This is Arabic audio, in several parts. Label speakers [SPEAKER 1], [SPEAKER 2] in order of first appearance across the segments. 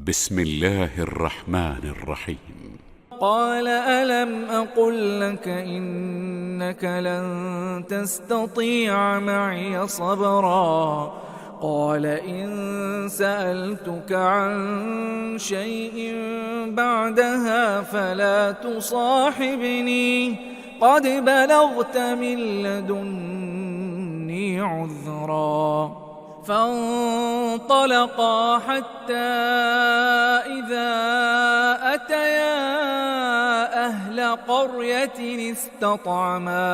[SPEAKER 1] بسم الله الرحمن الرحيم.
[SPEAKER 2] قال ألم أقل لك إنك لن تستطيع معي صبرا قال إن سألتك عن شيء بعدها فلا تصاحبني قد بلغت من لدني عذرا فانطلقا حتى إذا أتيا أهل قرية استطعما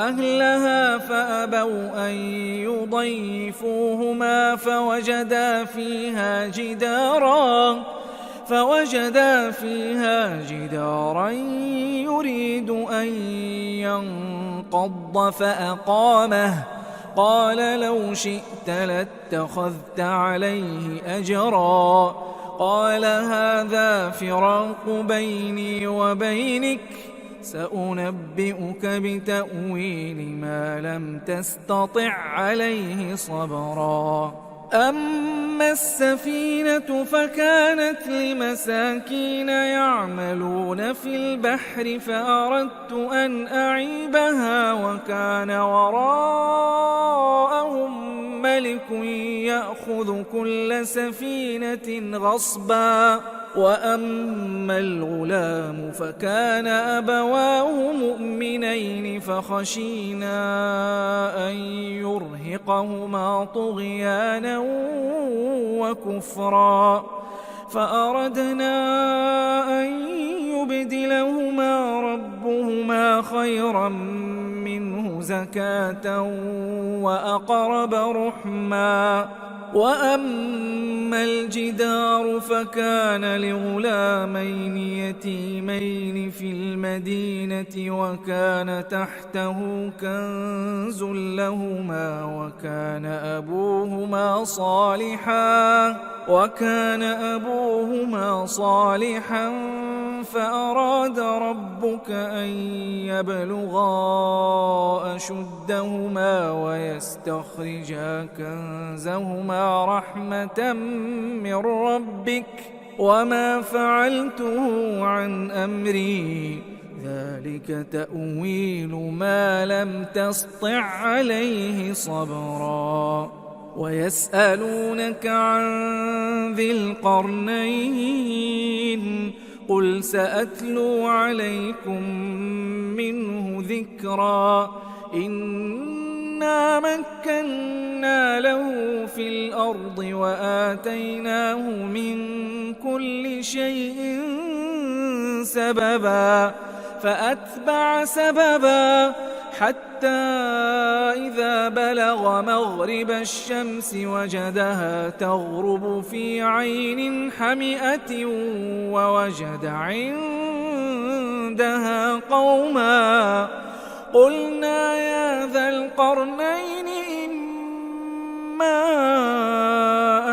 [SPEAKER 2] أهلها فأبوا أن يضيفوهما فوجدا فيها جدارا يريد أن ينقض فأقامه قال لو شئت لاتخذت عليه أجرا قال هذا فراق بيني وبينك سأنبئك بتأويل ما لم تستطع عليه صبرا أما السفينة فكانت لمساكين يعملون في البحر فأردت أن أعيبها وكان وراءهم ملك يأخذ كل سفينة غصبا وأما الغلام فكان أبواه مؤمنين فخشينا أن يرهقهما طغيانا وكفرا فأردنا أن يبدلهما ربهما خيرا منه زكاة وأقرب رحما وأما الجدار فكان لغلامين يتيمين في المدينة وكان تحته كنز لهما وكان أبوهما صالحا فأراد ربك أن يبلغا أشدهما ويستخرجا كنزهما رحمة من ربك وما فعلته عن أمري ذلك تأويل ما لم تسطع عليه صبرا ويسألونك عن ذي القرنين قل سأتلو عليكم منه ذكرا إنا مكنا له في الأرض وآتيناه من كل شيء سببا فأتبع سببا حتى إذا بلغ مغرب الشمس وجدها تغرب في عين حمئة ووجد عندها قوما قلنا يا ذا القرنين إما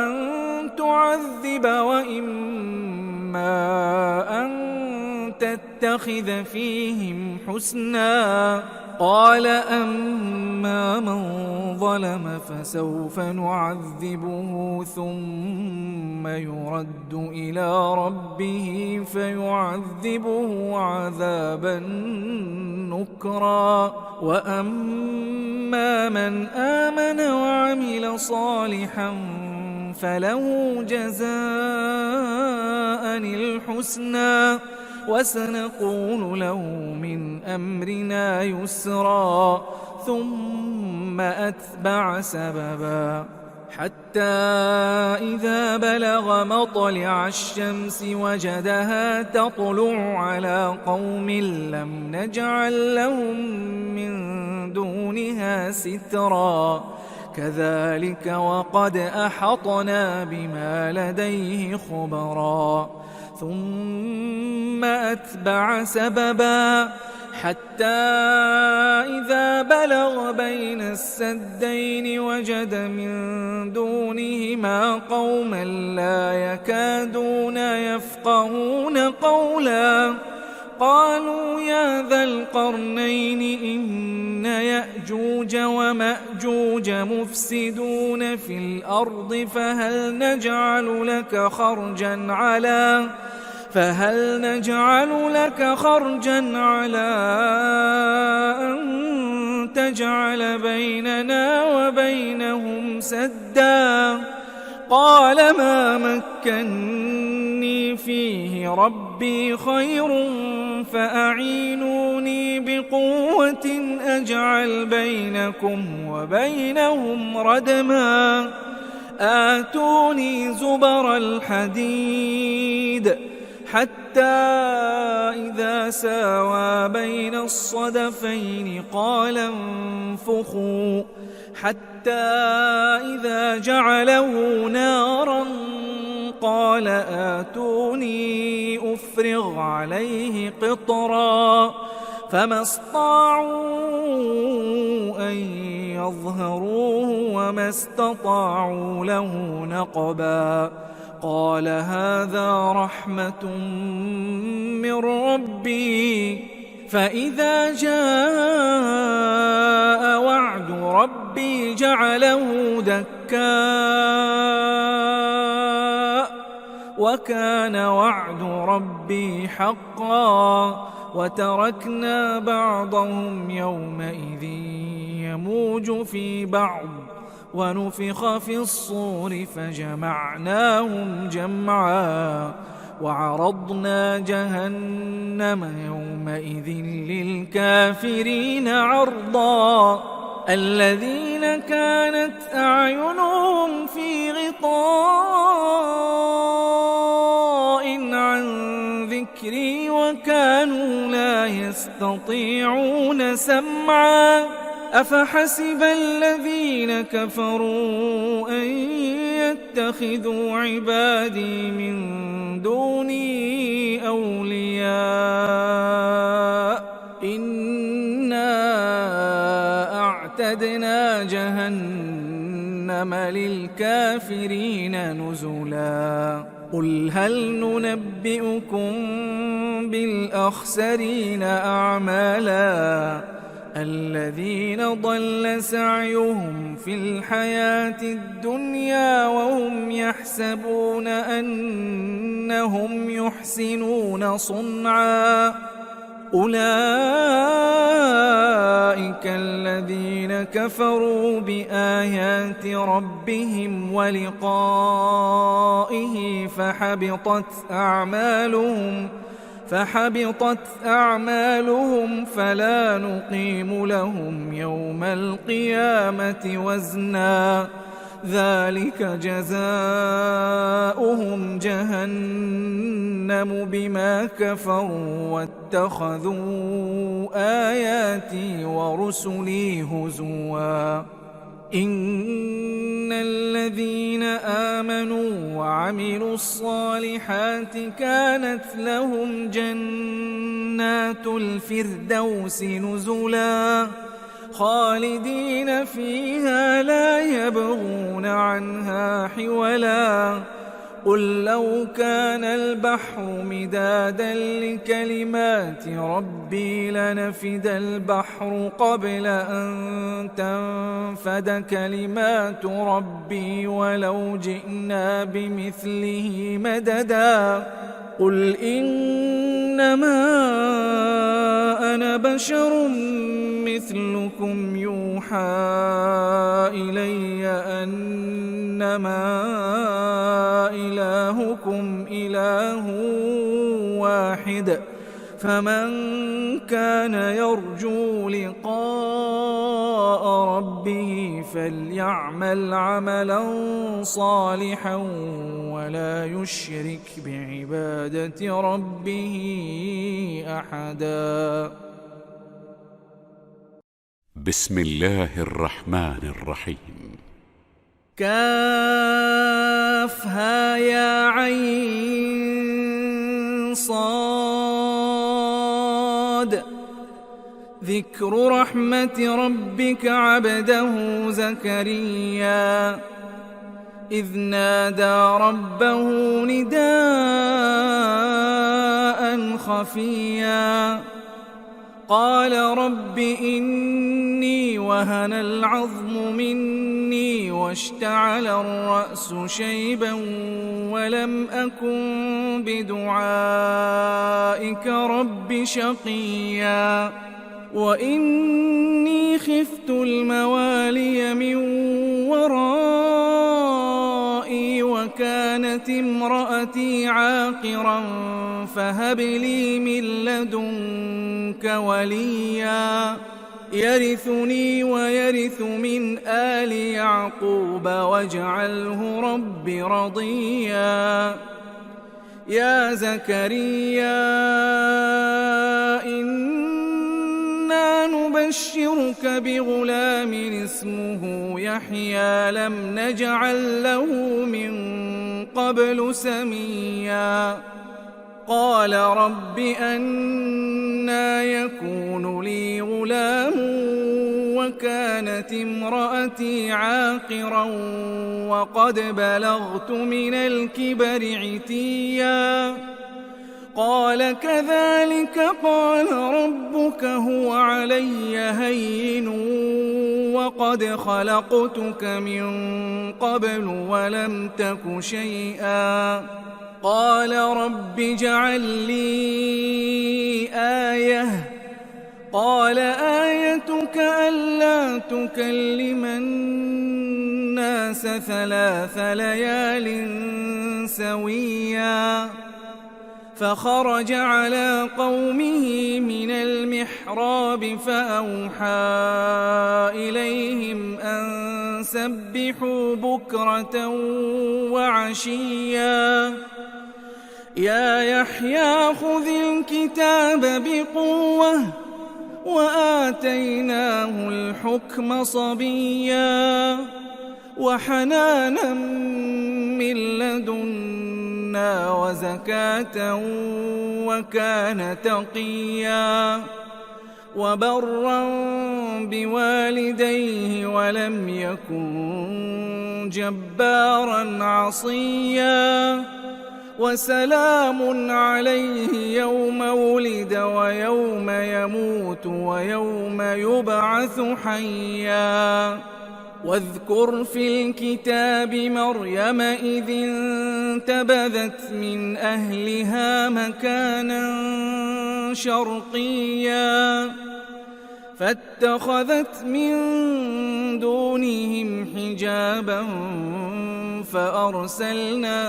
[SPEAKER 2] أن تعذب وإما أن تتخذ فيهم حسنا قال أما من ظلم فسوف نعذبه ثم يرد إلى ربه فيعذبه عذابا نكرا وأما من آمن وعمل صالحا فله جزاء الحسنى وسنقول له من أمرنا يسرا ثم أتبع سببا حتى إذا بلغ مطلع الشمس وجدها تطلع على قوم لم نجعل لهم من دونها سترا كذلك وقد أحطنا بما لديه خبرا ثم أتبع سببا حتى إذا بلغ بين السدين وجد من دونهما قوما لا يكادون يفقهون قولا قالوا يا ذا القرنين إن يأجوج ومأجوج مفسدون في الأرض فهل نجعل لك خرجا على أن تجعل بيننا وبينهم سدا قال ما مكني فيه ربي خير فأعينوني بقوة أجعل بينكم وبينهم ردما آتوني زبر الحديد حتى إذا ساوى بين الصدفين قال انفخوا حتى إذا جعله نارا قال آتوني أفرغ عليه قطرا فما استطاعوا أن يظهروه وما استطاعوا له نقبا قال هذا رحمة من ربي فإذا جاء وعد ربي جعله دكاء وكان وعد ربي حقا وتركنا بعضهم يومئذ يموج في بعض ونفخ في الصور فجمعناهم جمعا وعرضنا جهنم يومئذ للكافرين عرضا الذين كانت أعينهم في غطاء عن ذكري وكانوا لا يستطيعون سمعا أفحسب الذين كفروا أن يتخذوا عبادي من دوني أولياء إنا أعتدنا جهنم للكافرين نزلا قل هل ننبئكم بالأخسرين أعمالا الذين ضل سعيهم في الحياة الدنيا وهم يحسبون أنهم يحسنون صنعا أولئك الذين كفروا بآيات ربهم ولقائه فحبطت أعمالهم فلا نقيم لهم يوم القيامة وزنا ذلك جزاؤهم جهنم بما كفروا واتخذوا آياتي ورسلي هزوا إن الذين آمنوا وعملوا الصالحات كانت لهم جنات الفردوس نزلا خالدين فيها لا يبغون عنها حولا قل لو كان البحر مدادا لكلمات ربي لنفد البحر قبل أن تنفد كلمات ربي ولو جئنا بمثله مددا قل إنما أنا بشر مثلكم يوحى إلي أنما إلهكم إله واحد فمن كان يرجو لقاء ربه فليعمل عملا صالحا ولا يشرك بعبادة ربه أحدا.
[SPEAKER 1] بسم الله الرحمن الرحيم.
[SPEAKER 2] كافها يا عين صاد ذكر رحمة ربك عبده زكريا إذ نادى ربه نداء خفيا قال رب إني وهن العظم مني واشتعل الرأس شيبا ولم أكن بدعائك رب شقيا وإني خفت الموالي من ورائي وكانت امرأتي عاقرا فهب لي من لدنك وليا يرثني ويرث من آل يعقوب واجعله رب رضيا يا زكريا إنا نبشرك بغلام اسمه يحيى لم نجعل له من قبل سميا قال رب أنى يكون لي غلام وكانت امرأتي عاقرا وقد بلغت من الكبر عتيا قال كذلك قال ربك هو علي هين وقد خلقتك من قبل ولم تك شيئا قال رب اجعل لي آية قال آيتك ألا تكلم الناس 3 ليال سويا فخرج على قومه من المحراب فأوحى إليهم أن سبحوا بكرة وعشيا يا يحيى خذ الكتاب بقوة وآتيناه الحكم صبيا وحنانا من لدنا وزكاة وكان تقيا وبرا بوالديه ولم يكن جبارا عصيا وسلام عليه يوم ولد ويوم يموت ويوم يبعث حيا واذكر في الكتاب مريم إذ انتبذت من أهلها مكانا شرقيا فاتخذت من دونهم حجابا فأرسلنا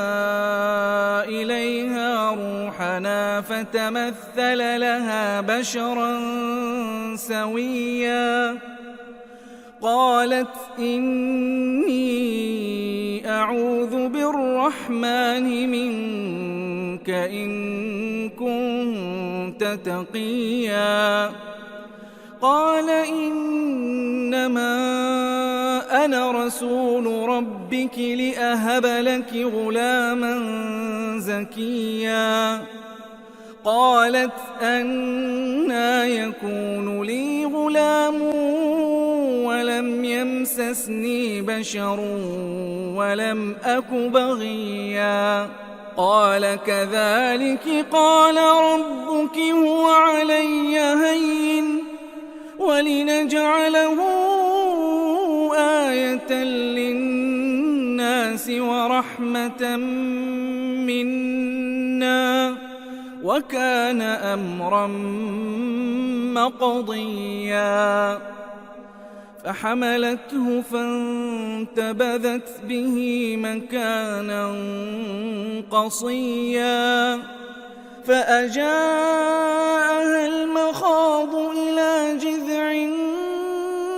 [SPEAKER 2] إليها روحنا فتمثل لها بشرا سويا قالت إني أعوذ بالرحمن منك إن كنت تقيا قال إنما أنا رسول ربك لأهب لك غلاما زكيا قالت أنى يكون لي غلام ولم يمسسني بشر ولم أك بغيا قال كذلك قال ربك هو علي هين ولنجعله آية للناس ورحمة منا وكان أمرا مقضيا فحملته فانتبذت به مكانا قصيا فأجاءها المخاض إلى جذع النخلة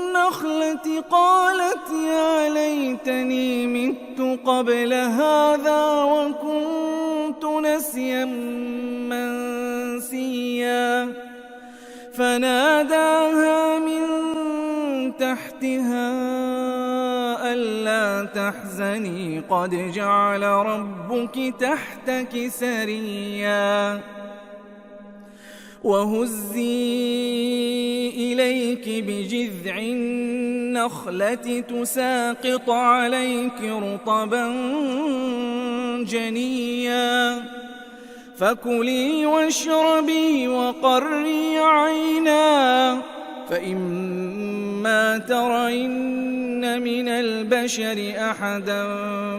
[SPEAKER 2] قالت يا ليتني مت قبل هذا وكنت نسيا منسيا فناداها من تحتها ألا تحزني قد جعل ربك تحتك سريا وهزي إليك بجذع النخلة تساقط عليك رطبا جنيا فكلي واشربي وقري عينا، فإما ترين من البشر أحدا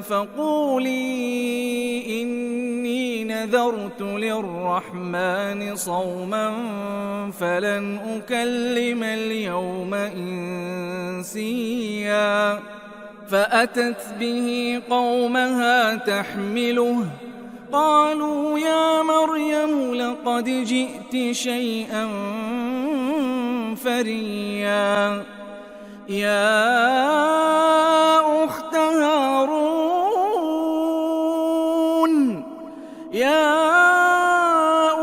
[SPEAKER 2] فقولي إني نذرت للرحمن صوما فلن أكلم اليوم إنسيا. فأتت به قومها تحمله، قالوا يا مريم لقد جئت شيئا فريا. يا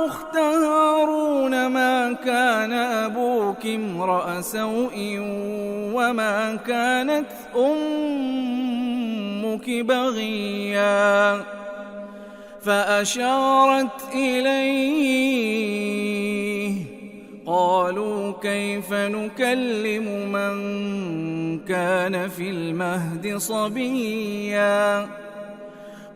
[SPEAKER 2] أخت هارون ما كان أبوك امرأ سوء وما كانت أمك بغيا. فأشارت إليه، قالوا كيف نكلم من كان في المهد صبيا.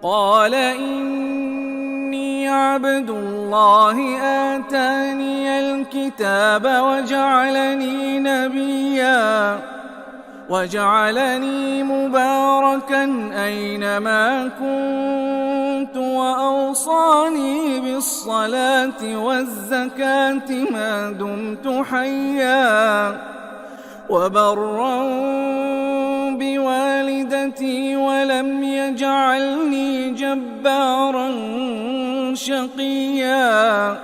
[SPEAKER 2] قال إني عبد الله آتاني الكتاب وجعلني نبيا وجعلني مباركا أينما كنت وأوصاني بالصلاة والزكاة ما دمت حيا وبرا بوالدتي ولم يجعلني جبارا شقيا.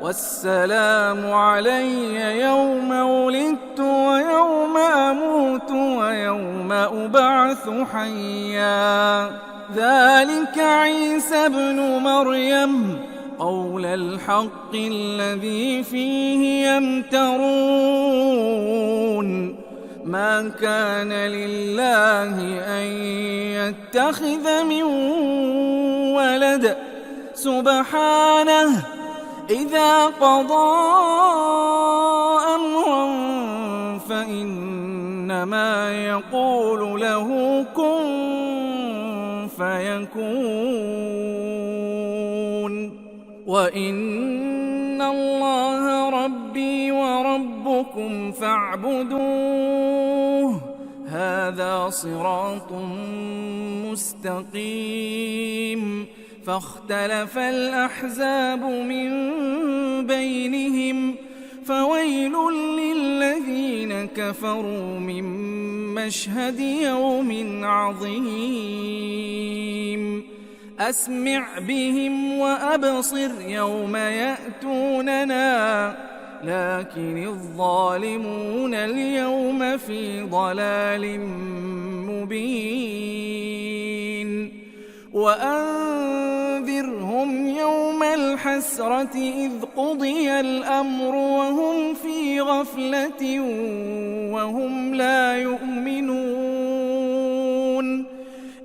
[SPEAKER 2] والسلام علي يوم ولدت ويوم أموت ويوم أبعث حيا. ذلك عيسى ابن مريم قول الحق الذي فيه يمترون. ما كان لله أن يتخذ من ولد سبحانه، إذا قضى أمرا فإنما يقول له كن فيكون. وإن الله ربي وربكم فاعبدوه، هذا صراط مستقيم. فاختلف الأحزاب من بينهم، فويل للذين كفروا من مشهد يوم عظيم. أسمع بهم وأبصر يوم يأتوننا، لكن الظالمون اليوم في ضلال مبين. وأنذرهم يوم الحسرة إذ قضي الأمر وهم في غفلة وهم لا يؤمنون.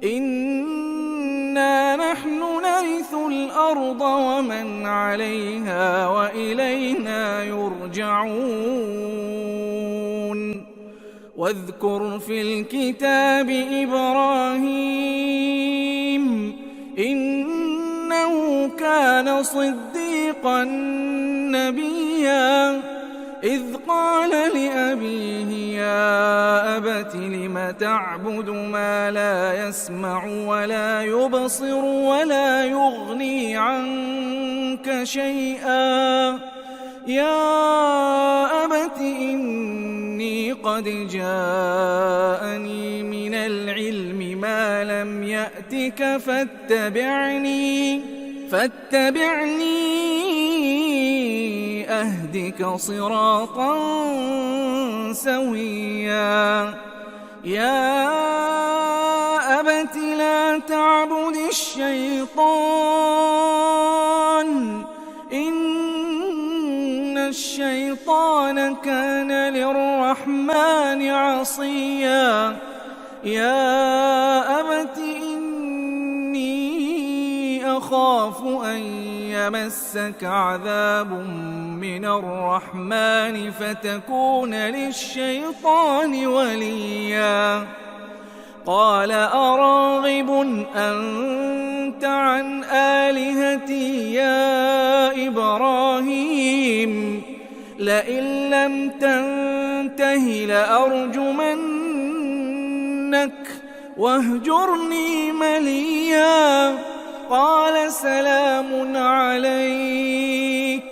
[SPEAKER 2] إنا نحن نرث الأرض ومن عليها وإلينا يرجعون. واذكر في الكتاب إبراهيم، إنه كان صديقا نبيا، إذ قال لأبيه يا أبت لم تعبد ما لا يسمع ولا يبصر ولا يغني عنك شيئا. يا أبت إني قد جاءني من العلم ما لم يأتك فاتبعني أهدك صراطا سويا. يا أبت لا تعبد الشيطان، إن الشيطان كان للرحمن عصيا. يا أبت إني أخاف أن يمسك عذاب من الرحمن فتكون للشيطان وليا. قال أراغب أنت عن آلهتي يا إبراهيم لئن لم تنته لأرجمنك واهجرني مليا قال سلام عليك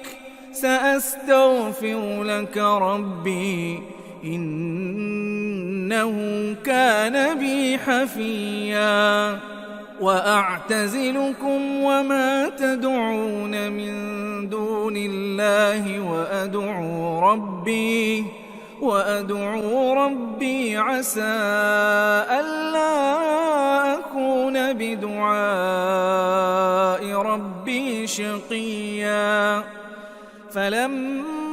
[SPEAKER 2] سأستغفر لك ربي إنه كان بي حفيا وأعتزلكم وما تدعون من دون الله وأدعو ربي عسى ألا أكون بدعاء ربي شقيا فلما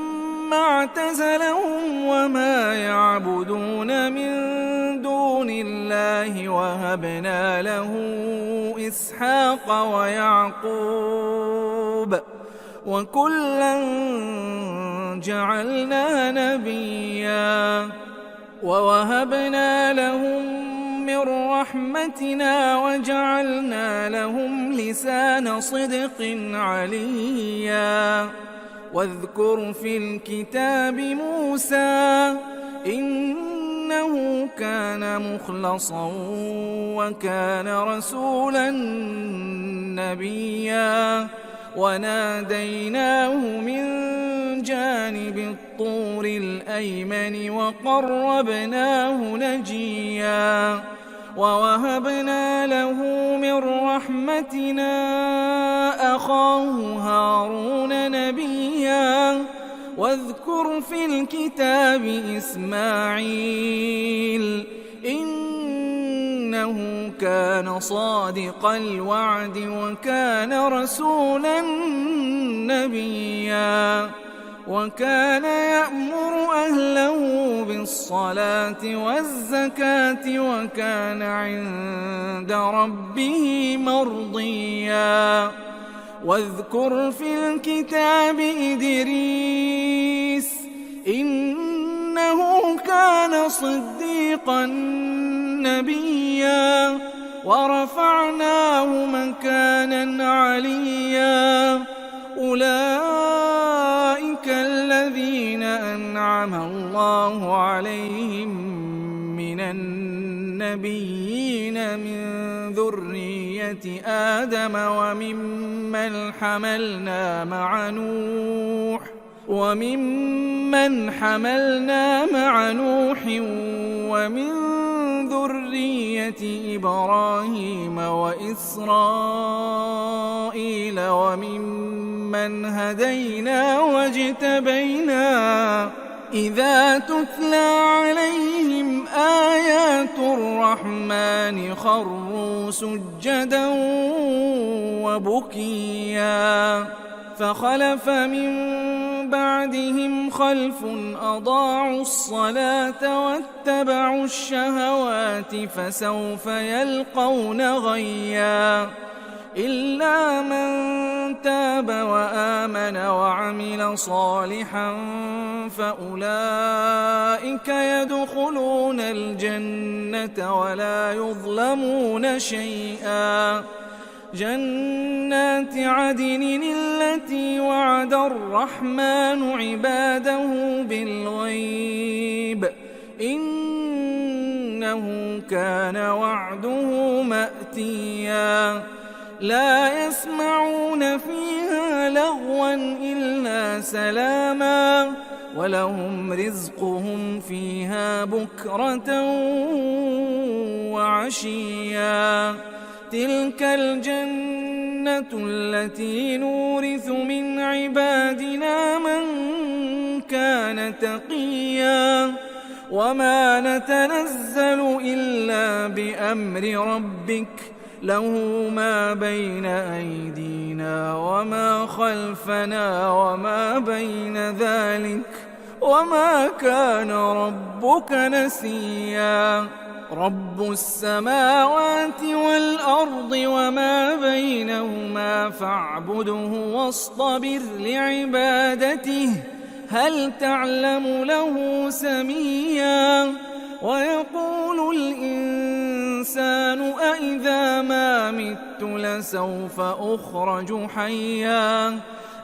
[SPEAKER 2] اعتزلهم وما يعبدون من دون الله وهبنا له إسحاق ويعقوب وكلا جعلنا نبيا ووهبنا لهم من رحمتنا وجعلنا لهم لسان صدق عليا واذكر في الكتاب موسى إنه كان مخلصا وكان رسولا نبيا وناديناه من جانب الطور الأيمن وقربناه نجيا ووهبنا له من رحمتنا أخاه هارون نبيا واذكر في الكتاب إسماعيل إنه كان صادق الوعد وكان رسولا نبيا وكان يأمر أهله بالصلاة والزكاة وكان عند ربه مرضيا واذكر في الكتاب إدريس إنه كان صديقا نبيا ورفعناه مكانا عليا أولئك الذين أنعم الله عليهم من النبيين من ذرية آدم وممن حملنا مع نوح ومن ذرية إبراهيم وإسرائيل وممن هدينا واجتبينا إذا تتلى عليهم آيات الرحمن خروا سجدا وبكيا فخلف من بعدهم خلف أضاعوا الصلاة واتبعوا الشهوات فسوف يلقون غيا إلا من تاب وآمن وعمل صالحا فأولئك يدخلون الجنة ولا يظلمون شيئا جنات عدن التي وعد الرحمن عباده بالغيب إنه كان وعده مأتيا لا يسمعون فيها لغوا إلا سلاما ولهم رزقهم فيها بكرة وعشيا تلك الجنة التي نورث من عبادنا من كان تقيا وما نتنزل إلا بأمر ربك له ما بين أيدينا وما خلفنا وما بين ذلك وما كان ربك نسيا رب السماوات والأرض وما بينهما فاعبده واصطبر لعبادته هل تعلم له سميا ويقول الإنسان الإنسان أإذا ما مت لسوف أخرج حيا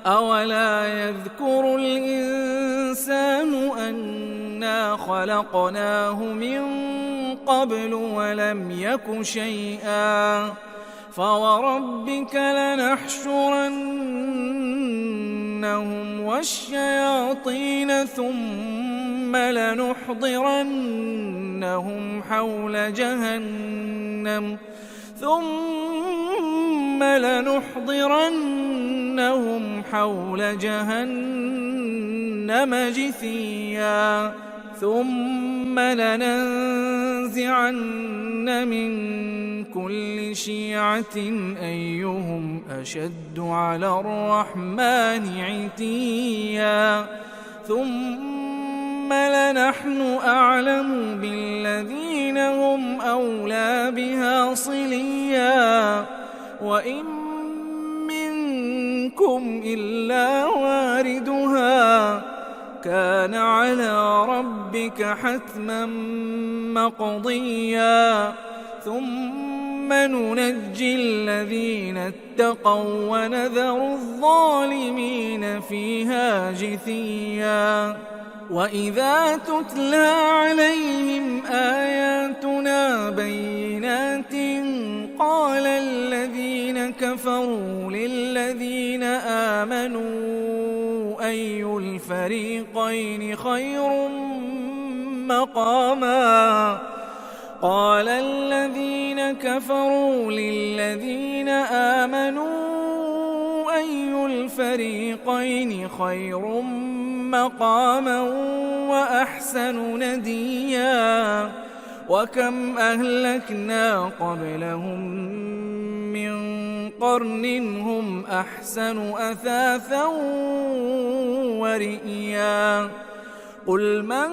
[SPEAKER 2] أولا يذكر الإنسان أنا خلقناه من قبل ولم يك شيئا فوربك لنحشرنهم والشياطين ثم لنحضرنهم حول جهنم جثيا ثم لننزعن من كل شيعة أيهم أشد على الرحمن عتيا ثم لنحن أعلم بالذين هم أولى بها صليا وإن منكم إلا واردها كان على ربك حتما مقضيا ثم ننجي الذين اتقوا ونذر الظالمين فيها جثيا وإذا تتلى عليهم آياتنا بينات قال الذين كفروا للذين آمنوا أي الفريقين خير مقاما قال الذين كفروا للذين آمنوا أي الفريقين خير مقاما وأحسن نديا وكم أهلكنا قبلهم من قرن هم أحسن أثاثا ورئيا قل من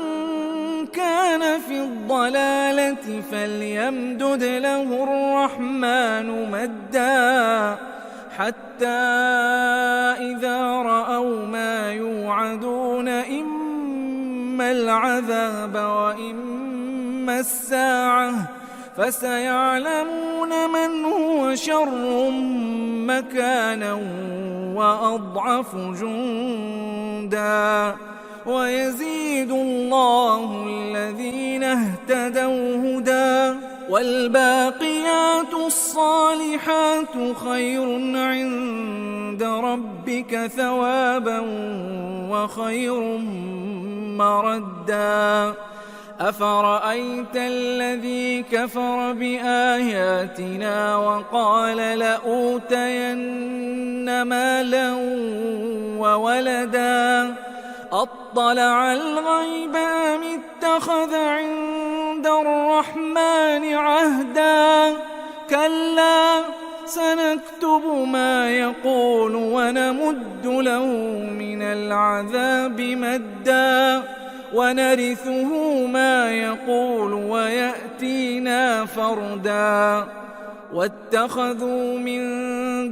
[SPEAKER 2] كان في الضلالة فليمدد له الرحمن مدا حتى إذا رأوا ما يوعدون إما العذاب وإما الساعة فسيعلمون من هو شر مكانا وأضعف جندا ويزيد الله الذين اهتدوا هدى والباقيات الصالحات خير عند ربك ثوابا وخير مردا أفرأيت الذي كفر بآياتنا وقال لأوتين مالا وولدا أطلع الغيب أم اتخذ عند الرحمن عهدا كلا سنكتب ما يقول ونمد له من العذاب مدا ونرثه ما يقول ويأتينا فردا واتخذوا من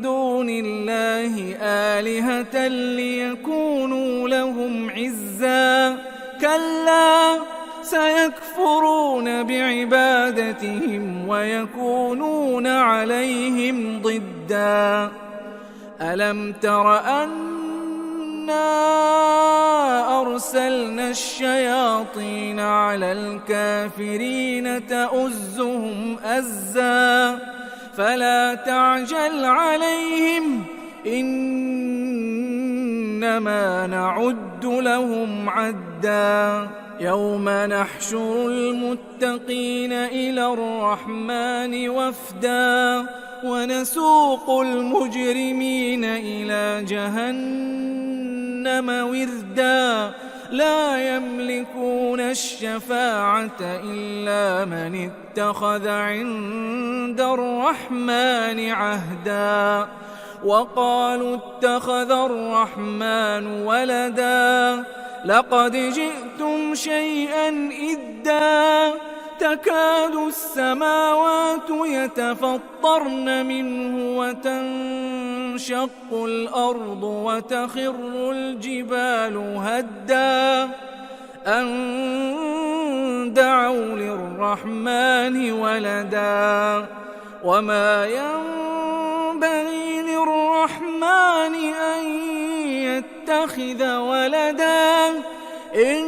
[SPEAKER 2] دون الله آلهة ليكونوا لهم عزا كلا سيكفرون بعبادتهم ويكونون عليهم ضدا ألم تر أنا أرسلنا الشياطين على الكافرين تؤزهم أزا فلا تعجل عليهم إنما نعد لهم عدا يوم نحشر المتقين إلى الرحمن وفدا ونسوق المجرمين إلى جهنم وردا لا يملكون الشفاعة إلا من اتخذ عند الرحمن عهدا وقالوا اتخذ الرحمن ولدا لقد جئتم شيئا إدا تكاد السماوات يتفطرن منه وتنشق الأرض وتخر الجبال هدا أن دعوا للرحمن ولدا وما ينبغي للرحمن أن يتخذ ولدا إن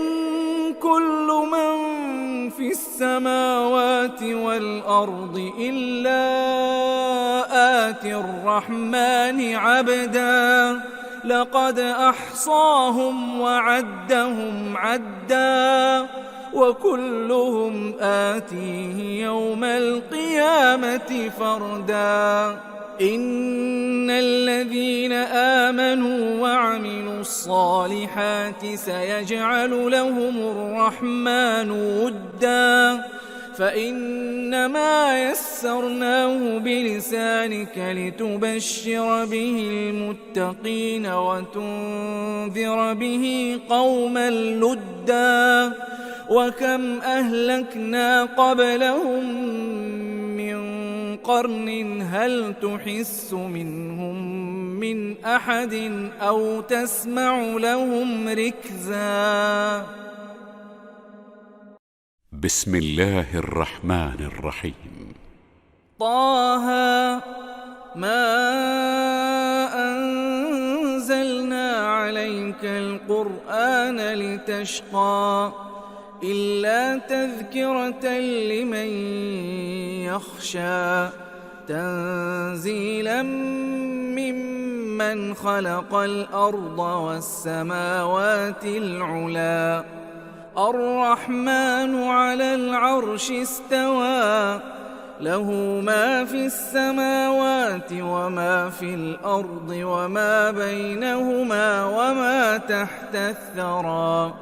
[SPEAKER 2] كل من في السماوات والأرض إلا آتي الرحمن عبدا لقد أحصاهم وعدهم عدا وكلهم آتيه يوم القيامة فردا إن الذين آمنوا وعملوا الصالحات سيجعل لهم الرحمن ودا فإنما يسرناه بلسانك لتبشر به المتقين وتنذر به قوما لدا وكم أهلكنا قبلهم من قرن هل تحس منهم من أحد أو تسمع لهم ركزا
[SPEAKER 1] بسم الله الرحمن الرحيم
[SPEAKER 2] طه ما أنزلنا عليك القرآن لتشقى إلا تذكرة لمن يخشى تنزيلا ممن خلق الأرض والسماوات العلا الرحمن على العرش استوى له ما في السماوات وما في الأرض وما بينهما وما تحت الثرى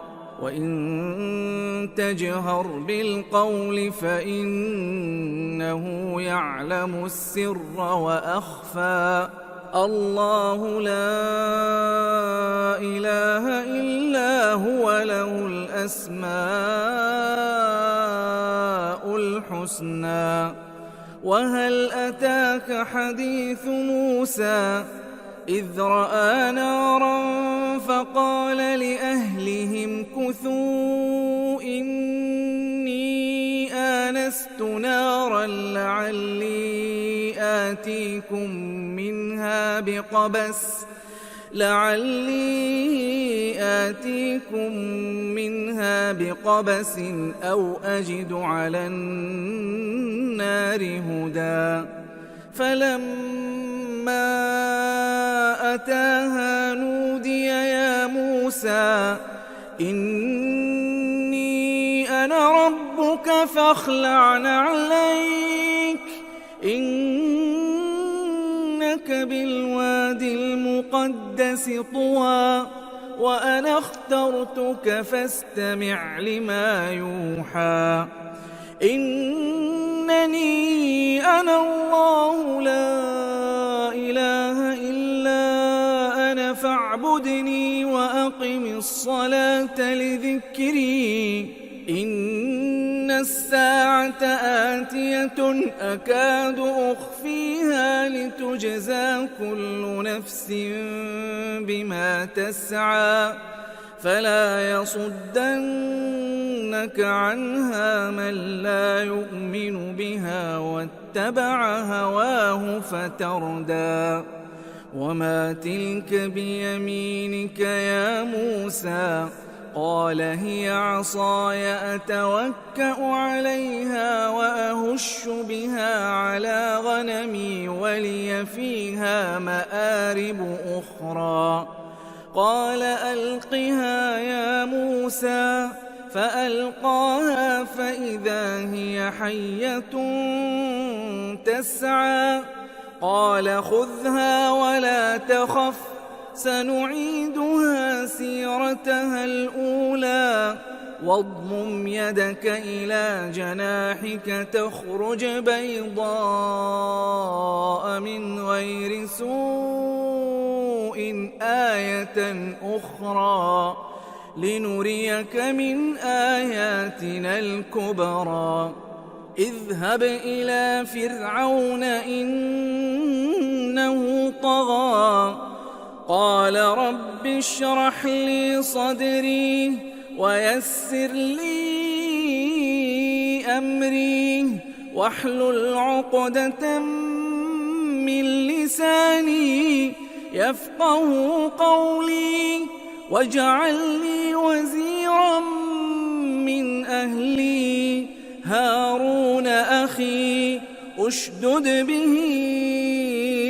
[SPEAKER 2] وإن تجهر بالقول فإنه يعلم السر وأخفى الله لا إله إلا هو له الأسماء الحسنى وهل أتاك حديث موسى إذ رأى نارا فقال لأهلهم كثوا إني آنست نارا لعلي آتيكم منها بقبس أو أجد على النار هدى فلما أتاها نودي يا موسى إني أنا ربك فاخلع نعليك إنك بالوادي المقدس طوى وأنا اخترتك فاستمع لما يوحى إنني أنا الله لا إله إلا أنا فاعبدني وأقم الصلاة لذكري إن الساعة آتية أكاد أخفيها لتجزى كل نفس بما تسعى فلا يصدنك عنها من لا يؤمن بها واتبع هواه فتردى وما تلك بيمينك يا موسى قال هي عصاي أتوكأ عليها وأهش بها على غنمي ولي فيها مآرب أخرى قال ألقها يا موسى فألقاها فإذا هي حية تسعى قال خذها ولا تخف سنعيدها سيرتها الأولى واضمم يدك إلى جناحك تخرج بيضاء من غير سوء آية أخرى لنريك من آياتنا الكبرى اذهب إلى فرعون إنه طغى قال رب اشرح لي صدري ويسر لي أمري واحلل عقدة من لساني يفقهوا قولي واجعل لي وزيرا من أهلي هارون أخي أشدد به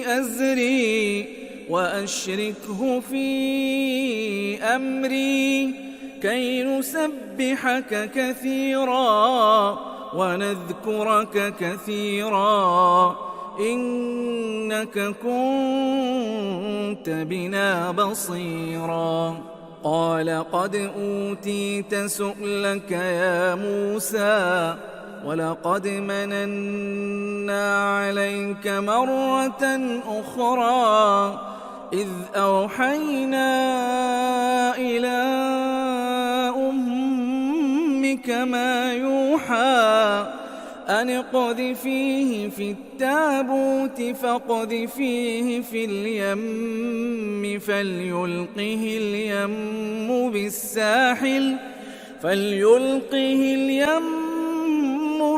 [SPEAKER 2] أزري وأشركه في أمري كي نسبحك كثيرا ونذكرك كثيرا إنك كنت بنا بصيرا قال قد أوتيت سؤلك يا موسى ولقد مننا عليك مرة أخرى إذ أوحينا إلى أمك ما يوحى أن اقذفيه في التابوت فاقذفيه في اليم فليلقه اليم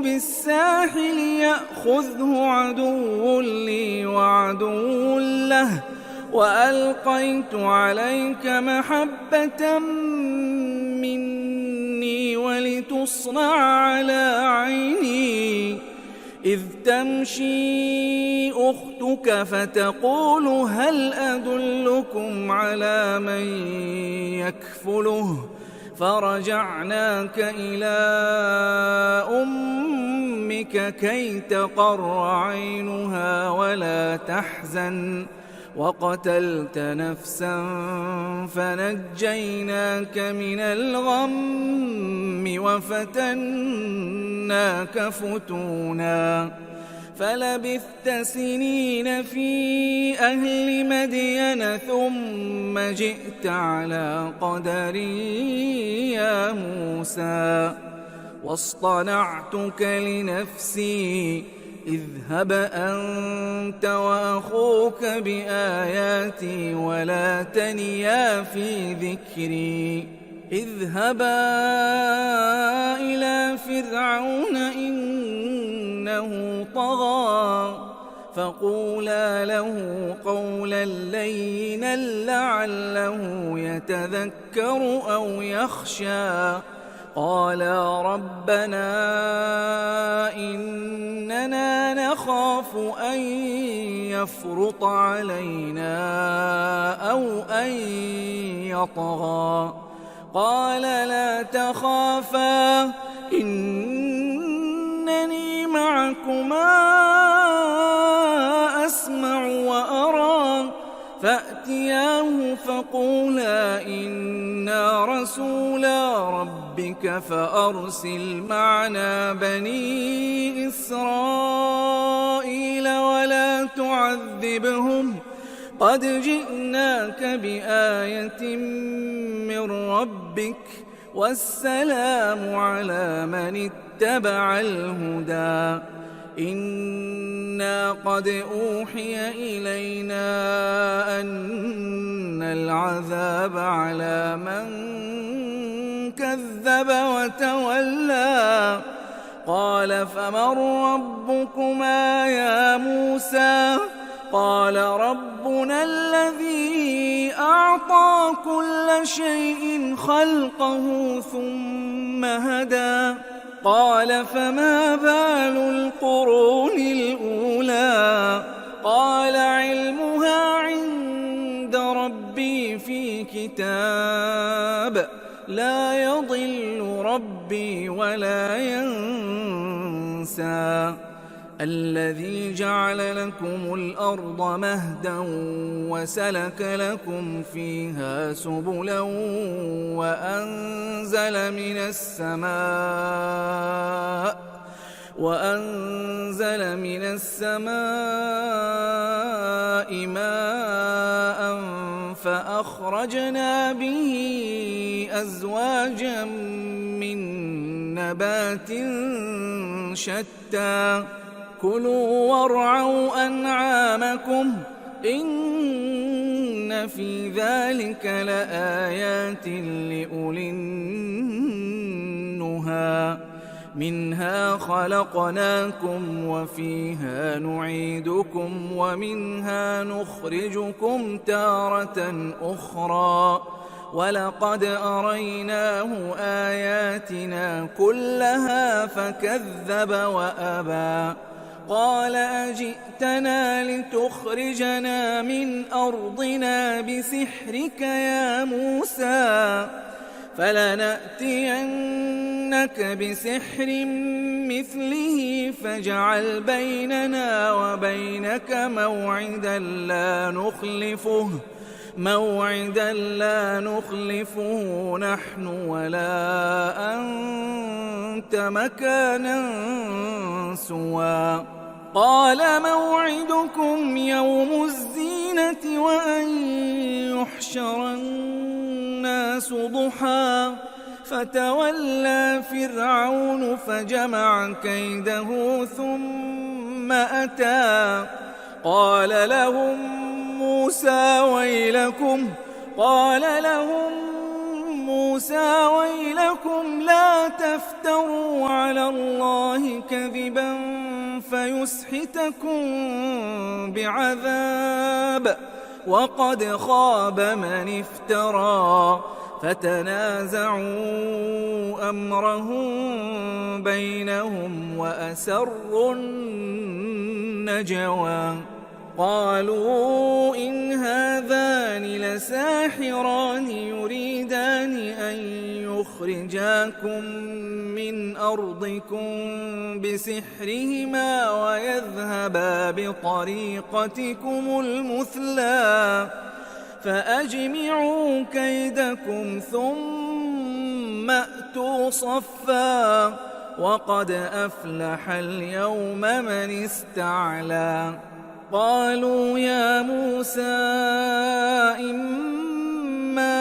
[SPEAKER 2] بالساحل يأخذه عدو لي وعدو له وألقيت عليك محبة مني ولتصنع على عيني إذ تمشي أختك فتقول هل أدلكم على من يكفله فرجعناك إلى أمك كي تقر عينها ولا تحزن وقتلت نفسا فنجيناك من الغم وفتناك فتونا فلبثت سنين في أهل مدين ثم جئت على قدري يا موسى واصطنعتك لنفسي اذهب أنت وأخوك بآياتي ولا تنيا في ذكري اذهبا إلى فرعون إنه طغى فقولا له قولا لينا لعله يتذكر أو يخشى قالا ربنا إننا نخاف أن يفرط علينا أو أن يطغى قال لا تخافا إنني معكما أسمع وأرى فأتياه فقولا إنا رسولا ربك فأرسل معنا بني إسرائيل ولا تعذبهم قد جئناك بآية من ربك والسلام على من اتبع الهدى إنا قد أوحي إلينا أن العذاب على من كذب وتولى قال فمن ربكما يا موسى قال ربنا الذي أعطى كل شيء خلقه ثم هدى قال فما بال القرون الأولى قال علمها عند ربي في كتاب لا يضل ربي ولا ينسى الذي جعل لكم الأرض مهدا وسلك لكم فيها سبلا وأنزل من السماء ماء فأخرجنا به أزواجا من نبات شتى كلوا وارعوا أنعامكم إن في ذلك لآيات لأولي النهى منها خلقناكم وفيها نعيدكم ومنها نخرجكم تارة أخرى ولقد أريناه آياتنا كلها فكذب وأبى قال أجئتنا لتخرجنا من أرضنا بسحرك يا موسى فلنأتينك بسحر مثله فاجعل بيننا وبينك موعدا لا نخلفه نحن ولا أنت مكانا سوى قال موعدكم يوم الزينة وأن يحشر الناس ضحى فتولى فرعون فجمع كيده ثم أتى قال لهم موسى ويلكم لا تفتروا على الله كذبا فيسحتكم بعذاب وقد خاب من افترى فتنازعوا أمرهم بينهم وأسروا النجوى قالوا إن هذان لساحران يريدان أن يخرجاكم من أرضكم بسحرهما ويذهبا بطريقتكم المثلى فأجمعوا كيدكم ثم أتوا صفا وقد أفلح اليوم من استعلى قالوا يا موسى إما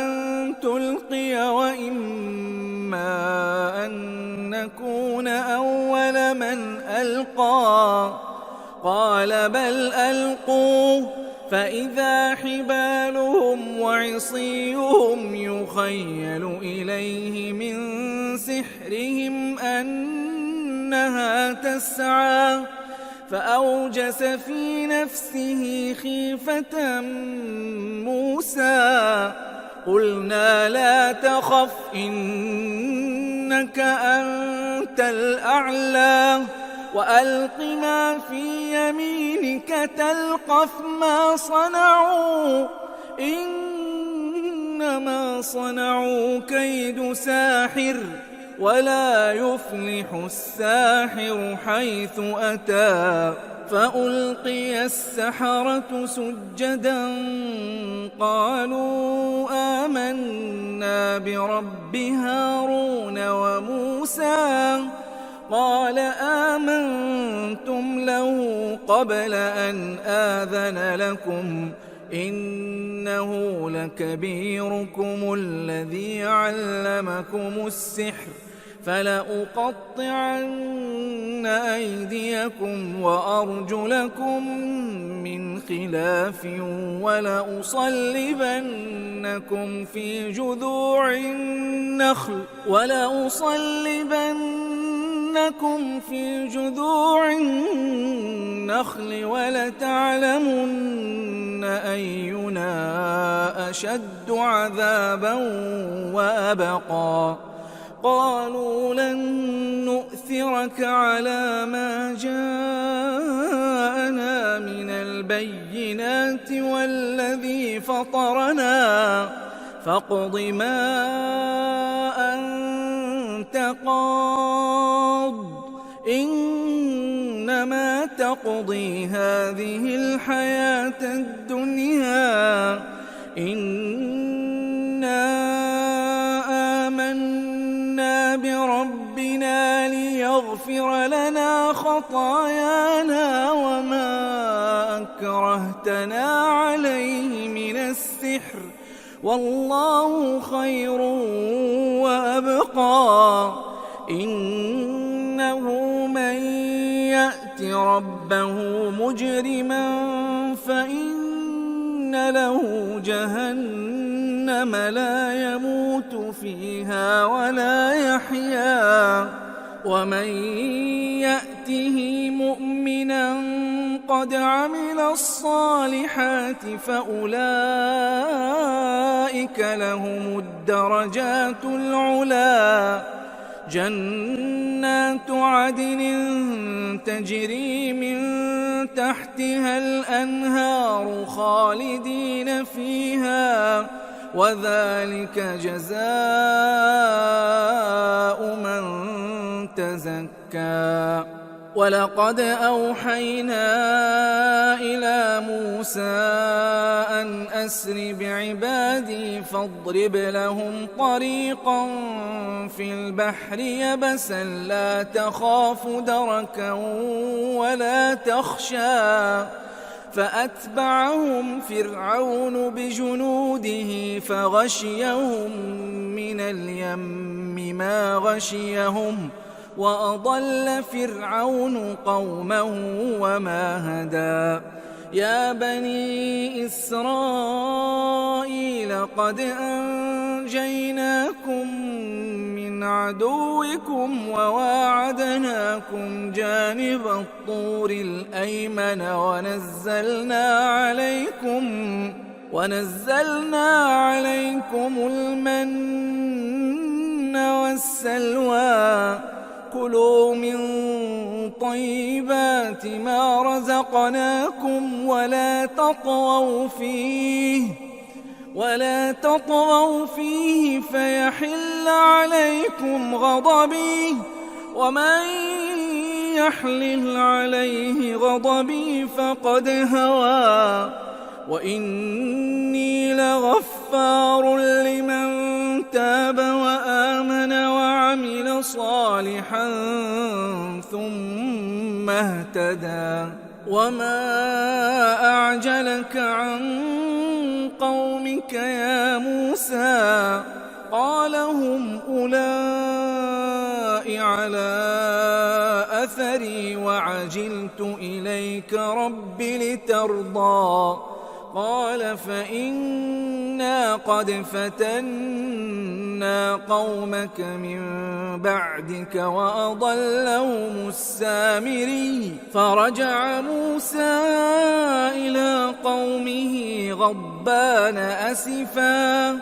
[SPEAKER 2] أن تلقي وإما أن نكون أول من ألقى قال بل ألقوا فإذا حبالهم وعصيهم يخيل إليه من سحرهم أنها تسعى فأوجس في نفسه خيفة موسى قلنا لا تخف إنك أنت الأعلى وألق ما في يمينك تلقف ما صنعوا إنما صنعوا كيد ساحر ولا يفلح الساحر حيث أتى فألقي السحرة سجدا قالوا آمنا برب هارون وموسى قال آمنتم له قبل أن آذن لكم إنه لكبيركم الذي علمكم السحر فلأقطعن أيديكم وأرجلكم من خلاف ولأصلبنكم في جذوع النخل ولتعلمن أينا أشد عذابا وأبقى قالوا لن نؤثرك على ما جاءنا من البينات والذي فطرنا فاقض ما أنت قاض إنما تقضي هذه الحياة الدنيا إنا آمنا بربنا ليغفر لنا خطايانا وما أكرهتنا عليه من السحر والله خير وأبقى إنه من يأت ربه مجرما فإن له جهنم لا يموت فيها ولا يحيا ومن يأته مؤمنا قد عمل الصالحات فأولئك لهم الدرجات العلى جنات عدن تجري من تحتها الأنهار خالدين فيها وذلك جزاء من تزكى ولقد أوحينا إلى موسى أن أسر بعبادي فاضرب لهم طريقا في البحر يبسا لا تخاف دركا ولا تخشى فأتبعهم فرعون بجنوده فغشيهم من اليم ما غشيهم وأضل فرعون قومه وما هدى يا بني إسرائيل قد أنجيناكم من عدوكم وواعدناكم جانب الطور الأيمن ونزلنا عليكم المن والسلوى كلوا من طيبات ما رزقناكم ولا تطغوا فيه فيحل عليكم غضبي ومن يحلل عليه غضبي فقد هوى وإني لغفار لمن تاب وآمن وعمل صالحا ثم اهتدى وما أعجلك عن قومك يا موسى قال هم أولئك على أثري وعجلت إليك رب لترضى قال فإنا قد فتنا قومك من بعدك وأضلهم السامري فرجع موسى إلى قومه غضبان أسفا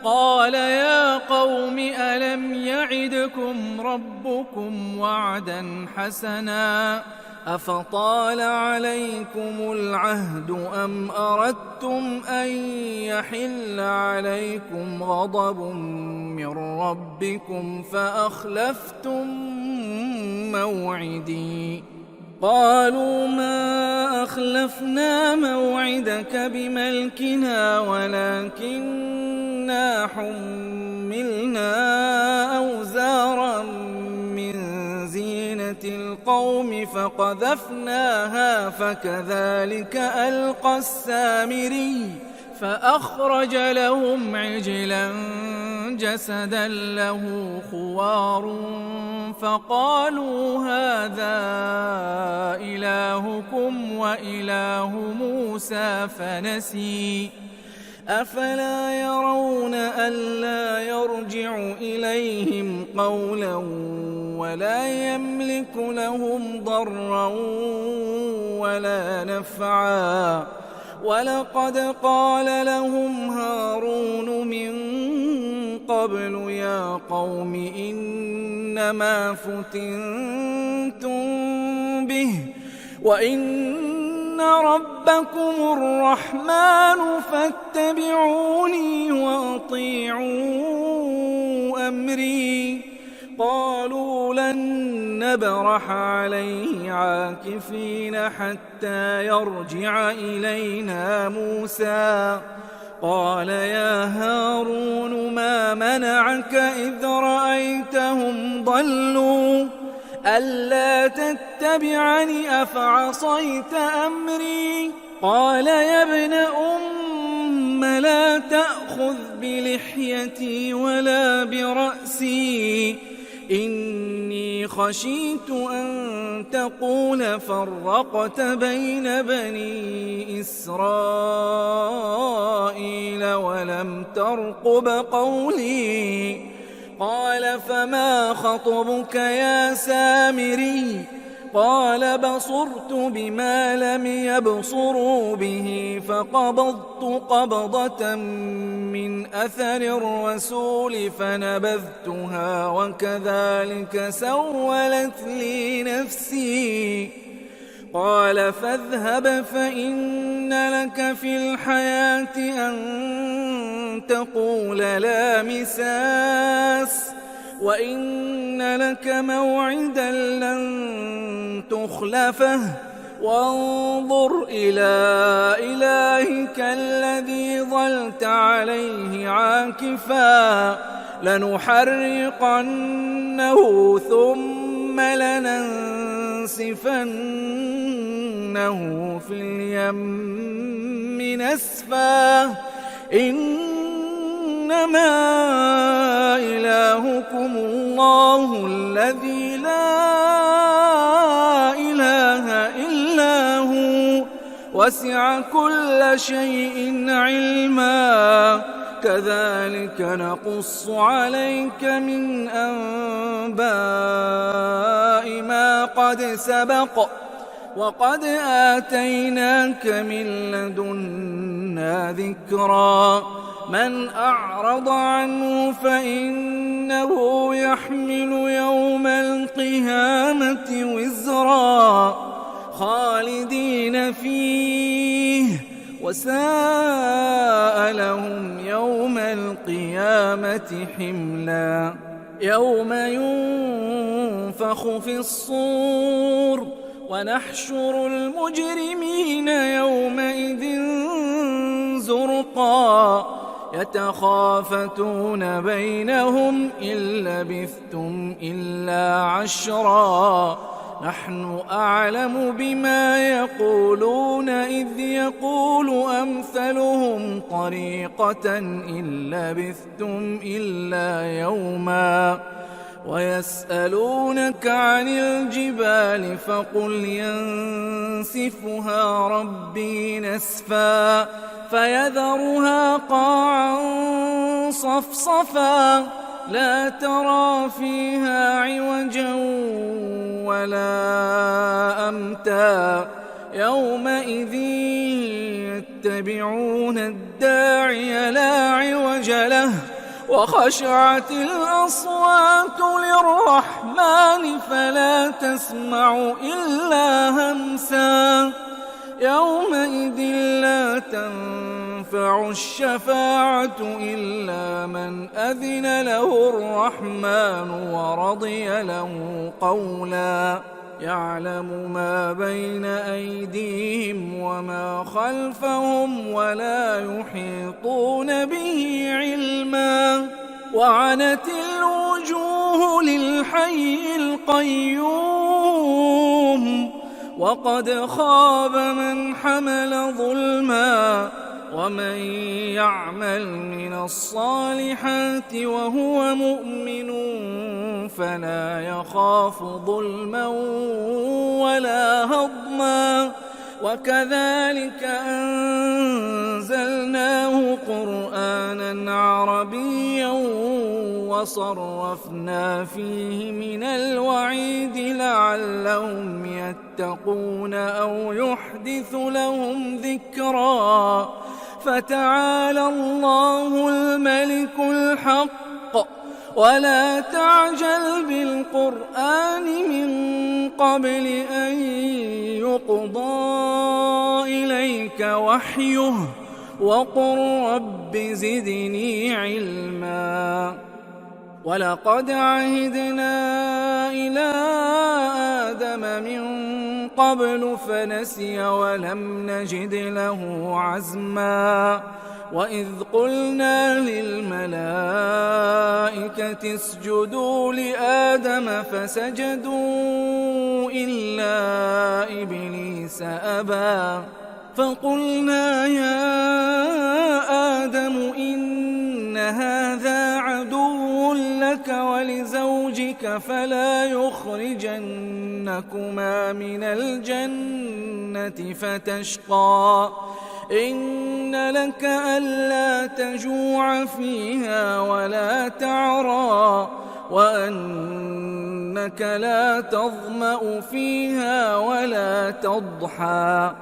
[SPEAKER 2] قال يا قوم ألم يعدكم ربكم وعدا حسنا أفطال عليكم العهد أم أردتم أن يحل عليكم غضب من ربكم فأخلفتم موعدي قالوا ما أخلفنا موعدك بملكنا ولكننا حملنا أوزارا من زينة القوم فقذفناها فكذلك ألقى السامري فأخرج لهم عجلا جسدا له خوار فقالوا هذا إلهكم وإله موسى فنسي أفلا يرون ألا يرجع إليهم قولا ولا يملك لهم ضرا ولا نفعا ولقد قال لهم هارون من قبل يا قوم إنما فتنتم به وإن ربكم الرحمن فاتبعوني وأطيعوا أمري قالوا لن نبرح عليه عاكفين حتى يرجع إلينا موسى قال يا هارون ما منعك إذ رأيتهم ضلوا ألا تتبعني أفعصيت أمري قال يا ابن أم لا تأخذ بلحيتي ولا برأسي إني خشيت أن تقول فرقت بين بني إسرائيل ولم ترقب قولي قال فما خطبك يا سامري قال بصرت بما لم يبصروا به فقبضت قبضة من أثر الرسول فنبذتها وكذلك سولت لي نفسي قال فاذهب فإن لك في الحياة أن تقول لا مساس وإن لك موعدا لن تخلفه وانظر إلى إلهك الذي ظلت عليه عاكفا لنحرقنه ثم لننسفنه في اليم نسفا إنما إلهكم الله الذي لا إله إلا هو وسع كل شيء علما كذلك نقص عليك من أنباء ما قد سبق وقد آتيناك من لدنا ذكرا من أعرض عنه فإنه يحمل يوم القيامة وزرا خالدين فيه وساء لهم يوم القيامة حملا يوم ينفخ في الصور ونحشر المجرمين يومئذ زرقا يتخافتون بينهم إن لبثتم إلا عشرا نحن أعلم بما يقولون إذ يقول أمثلهم طريقة إن لبثتم إلا يوما ويسألونك عن الجبال فقل ينسفها ربي نسفا فيذرها قاعا صفصفا لا ترى فيها عوجا ولا أمتا يومئذ يتبعون الداعي لا عوج له وخشعت الأصوات للرحمن فلا تسمع إلا همسا يومئذ لا تنفع الشفاعة إلا من أذن له الرحمن ورضي له قولا يعلم ما بين أيديهم وما خلفهم ولا يحيطون به علما وعنت الوجوه للحي القيوم وقد خاب من حمل ظلما ومن يعمل من الصالحات وهو مؤمن فلا يخاف ظلما ولا هضما وكذلك أنزلناه قرآنا عربيا وصرفنا فيه من الوعيد لعلهم يتقون أو يحدث لهم ذكرا فتعالى الله الملك الحق ولا تعجل بالقرآن من قبل أن يقضى إليك وحيه وقل رب زدني علما ولقد عهدنا إلى آدم من قبل فنسي ولم نجد له عزما وإذ قلنا للملائكة اسجدوا لآدم فسجدوا إلا إبليس أبى فقلنا يا آدم إن هذا عدو لك ولزوجك فلا يخرجنكما من الجنة فتشقى إن لك ألا تجوع فيها ولا تعرى وأنك لا تظمأ فيها ولا تضحى.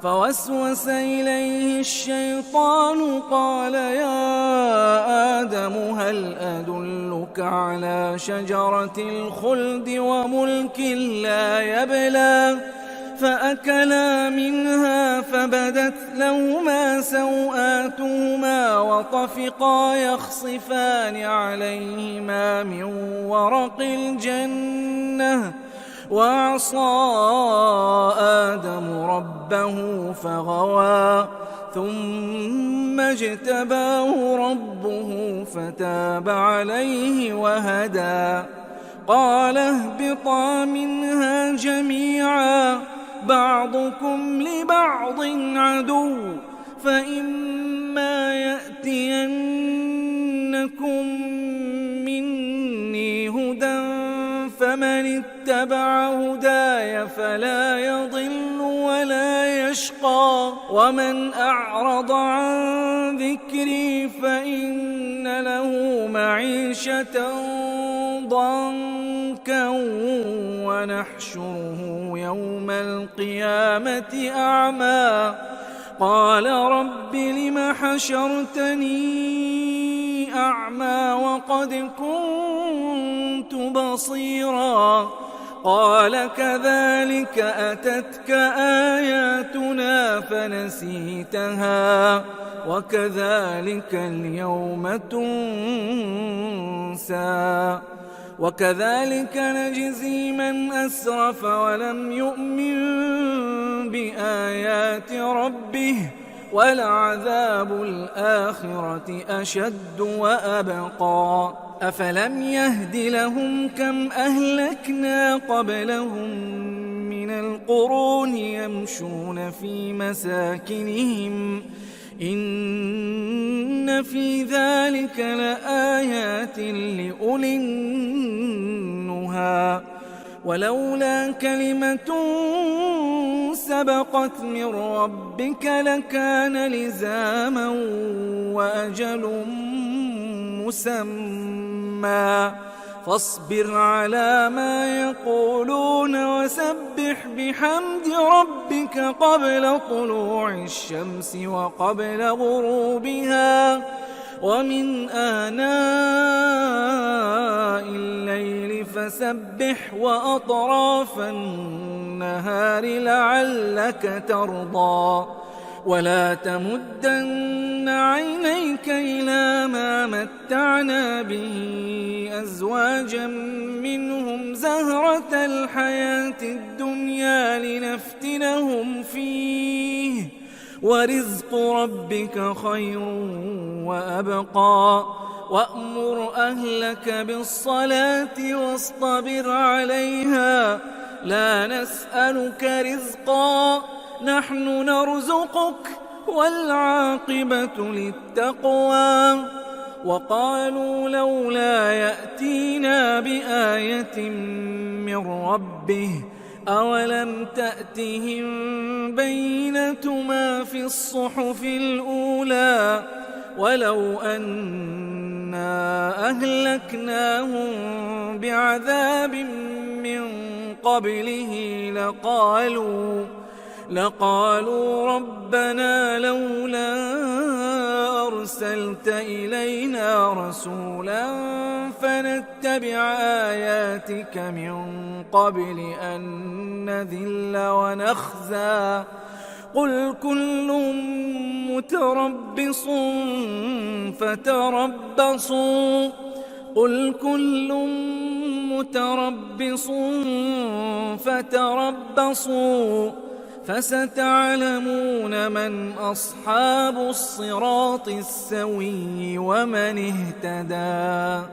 [SPEAKER 2] فوسوس إليه الشيطان قال يا آدم هل أدلك على شجرة الخلد وملك لا يبلى؟ فأكلا منها فبدت لهما سوآتهما وطفقا يخصفان عليهما من ورق الجنة وعصى آدم ربه فغوى ثم اجتباه ربه فتاب عليه وهدى. قال اهبطا منها جميعا بعضكم لبعض عدو فإما يأتينكم مني هدى فمن اتبع هداي فلا يضل ولا يشقى ومن أعرض عن ذكري فإن له معيشة ضنكا ونحشره يوم القيامة أعمى. قال رب لم حشرتني أعمى وقد كنت بصيرا؟ قال كذلك أتتك آياتنا فنسيتها وكذلك اليوم تنسى. وكذلك نجزي من أسرف ولم يؤمن بآيات ربه ولعذاب الآخرة أشد وأبقى. أفلم يهد لهم كم أهلكنا قبلهم من القرون يمشون في مساكنهم إن في ذلك لآيات لأولي النهى. ولولا كلمة سبقت من ربك لكان لزاما وأجل مسمى. فاصبر على ما يقولون وسبح بحمد ربك قبل طلوع الشمس وقبل غروبها ومن آناء الليل فسبح وأطراف النهار لعلك ترضى. ولا تمدن عينيك إلى ما متعنا به أزواجا منهم زهرة الحياة الدنيا لنفتنهم فيه ورزق ربك خير وأبقى. وأمر أهلك بالصلاة واصطبر عليها لا نسألك رزقا نحن نرزقك والعاقبة للتقوى. وقالوا لولا يأتينا بآية من ربه أولم تأتهم بينة ما في الصحف الأولى ولو أنا أهلكناهم بعذاب من قبله لقالوا ربنا لولا أرسلت إلينا رسولا فنتبع آياتك من قبل أن نذل ونخزى. قل كل متربص فتربصوا فستعلمون من أصحاب الصراط السوي ومن اهتدى.